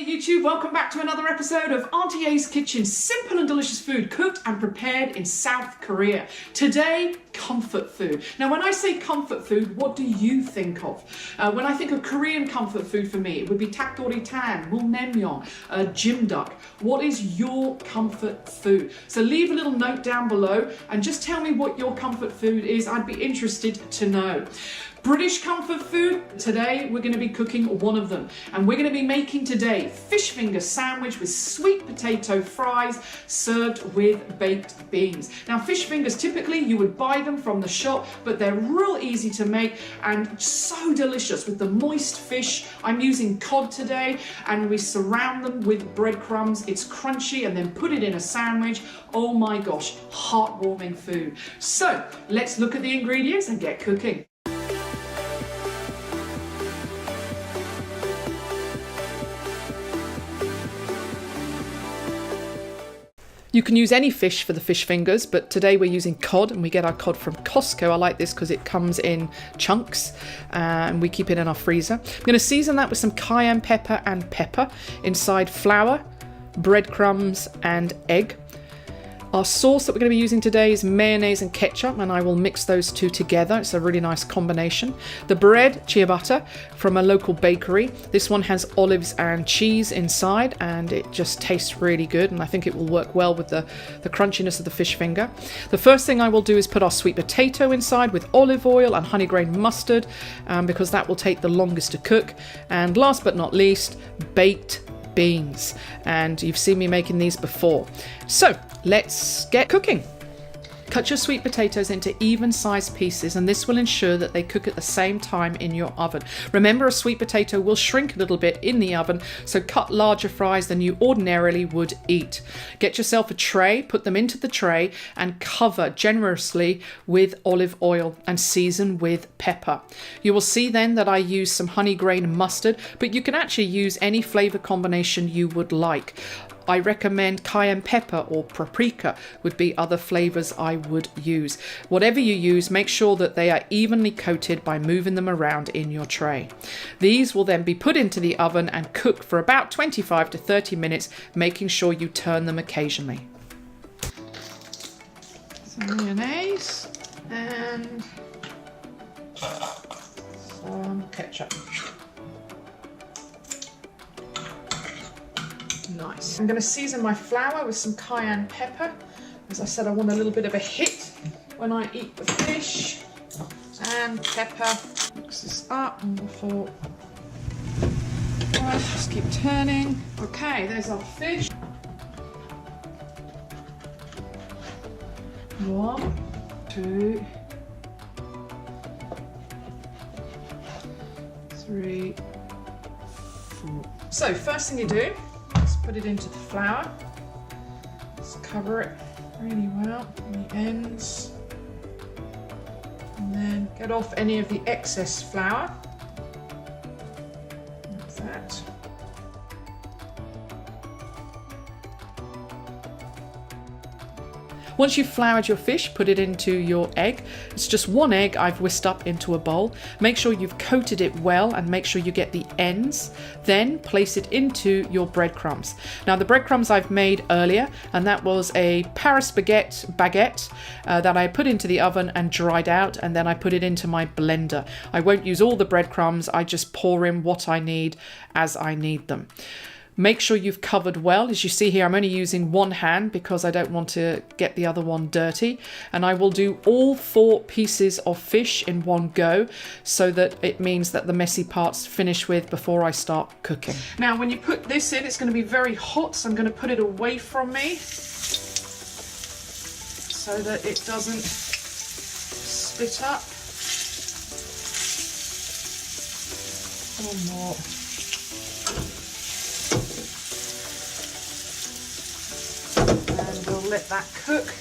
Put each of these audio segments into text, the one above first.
YouTube, welcome back to another episode of Auntie's Kitchen. Simple and delicious food cooked and prepared in South Korea. Today, comfort food. Now when I say comfort food, what do you think of? When I think of Korean comfort food for me, it would be takdori-tan, mulnaemyeon, jimduk. What is your comfort food? So leave a little note down below and just tell me what your comfort food is. I'd be interested to know. British comfort food, today we're going to be cooking one of them, and we're going to be making today fish finger sandwich with sweet potato fries served with baked beans. Now fish fingers, typically you would buy them from the shop, but they're real easy to make and so delicious with the moist fish. I'm using cod today, and we surround them with breadcrumbs. It's crunchy and then put it in a sandwich. Oh my gosh, heartwarming food. So let's look at the ingredients and get cooking. You can use any fish for the fish fingers, but today we're using cod, and we get our cod from Costco. I like this because it comes in chunks and we keep it in our freezer. I'm going to season that with some cayenne pepper and pepper, inside flour, breadcrumbs and egg. Our sauce that we're going to be using today is mayonnaise and ketchup, and I will mix those two together. It's a really nice combination. The bread, ciabatta, from a local bakery. This one has olives and cheese inside, and it just tastes really good, and I think it will work well with the crunchiness of the fish finger. The first thing I will do is put our sweet potato inside with olive oil and honey grain mustard, because that will take the longest to cook. And last but not least, baked beans, and you've seen me making these before. So let's get cooking. Cut your sweet potatoes into even sized pieces, and this will ensure that they cook at the same time in your oven. Remember, a sweet potato will shrink a little bit in the oven, so cut larger fries than you ordinarily would eat. Get yourself a tray, put them into the tray and cover generously with olive oil and season with pepper. You will see then that I use some honey grain mustard, but you can actually use any flavor combination you would like. I recommend cayenne pepper or paprika would be other flavors I would use. Whatever you use, make sure that they are evenly coated by moving them around in your tray. These will then be put into the oven and cook for about 25 to 30 minutes, making sure you turn them occasionally. Some mayonnaise and some ketchup. Nice. I'm going to season my flour with some cayenne pepper. As I said, I want a little bit of a hit when I eat the fish. And pepper. Mix this up and before. Right, just keep turning. Okay, there's our fish. 1, 2, 3, 4. So first thing you do, put it into the flour. Just cover it really well on the ends. And then get off any of the excess flour. Like that. Once you've floured your fish, put it into your egg. It's just one egg I've whisked up into a bowl. Make sure you've coated it well and make sure you get the ends. Then place it into your breadcrumbs. Now the breadcrumbs I've made earlier, and that was a Paris baguette that I put into the oven and dried out, and then I put it into my blender. I won't use all the breadcrumbs, I just pour in what I need as I need them. Make sure you've covered well. As you see here, I'm only using one hand because I don't want to get the other one dirty. And I will do all 4 pieces of fish in one go, so that it means that the messy parts finish with before I start cooking. Now, when you put this in, it's going to be very hot, so I'm going to put it away from me so that it doesn't split up. One more. And we'll let that cook.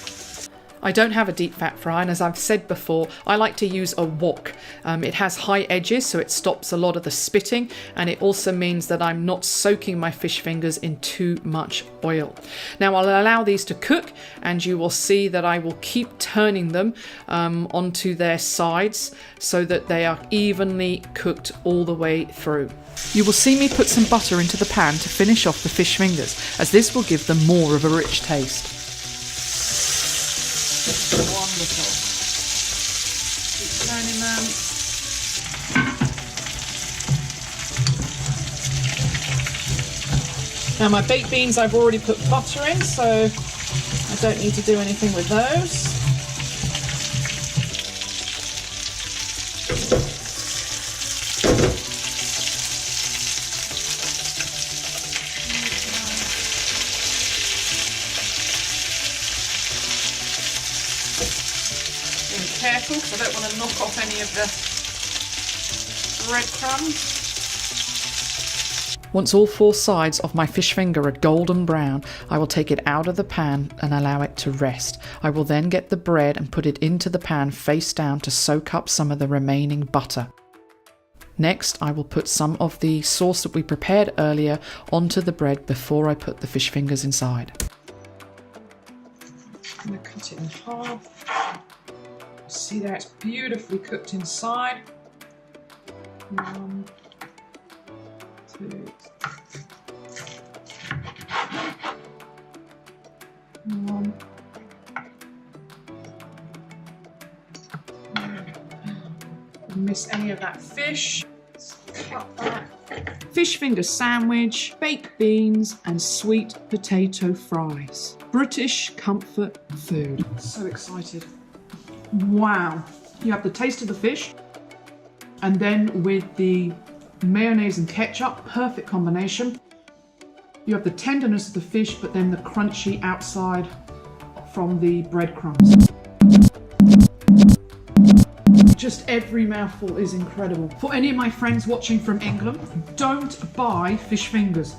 I don't have a deep fat fryer, and as I've said before, I like to use a wok. It has high edges, so it stops a lot of the spitting, and it also means that I'm not soaking my fish fingers in too much oil. Now I'll allow these to cook, and you will see that I will keep turning them onto their sides so that they are evenly cooked all the way through. You will see me put some butter into the pan to finish off the fish fingers, as this will give them more of a rich taste. Wonderful. Keep turning them. Now my baked beans I've already put butter in, so I don't need to do anything with those. Careful, because I don't want to knock off any of the breadcrumbs. Once all 4 sides of my fish finger are golden brown, I will take it out of the pan and allow it to rest. I will then get the bread and put it into the pan face down to soak up some of the remaining butter. Next, I will put some of the sauce that we prepared earlier onto the bread before I put the fish fingers inside. I'm going to cut it in half. See there, it's beautifully cooked inside. 1, 2, 1. Miss any of that fish. Cut that. Fish finger sandwich, baked beans, and sweet potato fries. British comfort food. So excited. Wow. You have the taste of the fish, and then with the mayonnaise and ketchup, perfect combination. You have the tenderness of the fish, but then the crunchy outside from the breadcrumbs. Just every mouthful is incredible. For any of my friends watching from England, don't buy fish fingers.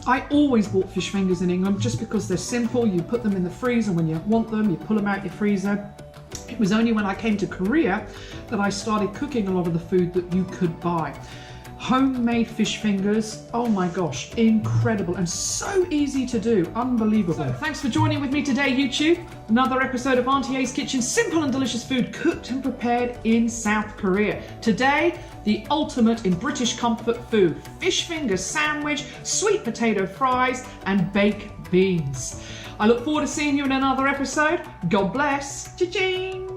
I always bought fish fingers in England just because they're simple. You put them in the freezer when you want them, you pull them out your freezer. It was only when I came to Korea that I started cooking a lot of the food that you could buy. Homemade fish fingers, oh my gosh, incredible and so easy to do, unbelievable. So, thanks for joining with me today, YouTube. Another episode of Auntie A's Kitchen, simple and delicious food cooked and prepared in South Korea. Today, the ultimate in British comfort food, fish finger sandwich, sweet potato fries, and baked beans. I look forward to seeing you in another episode. God bless. Cha-ching!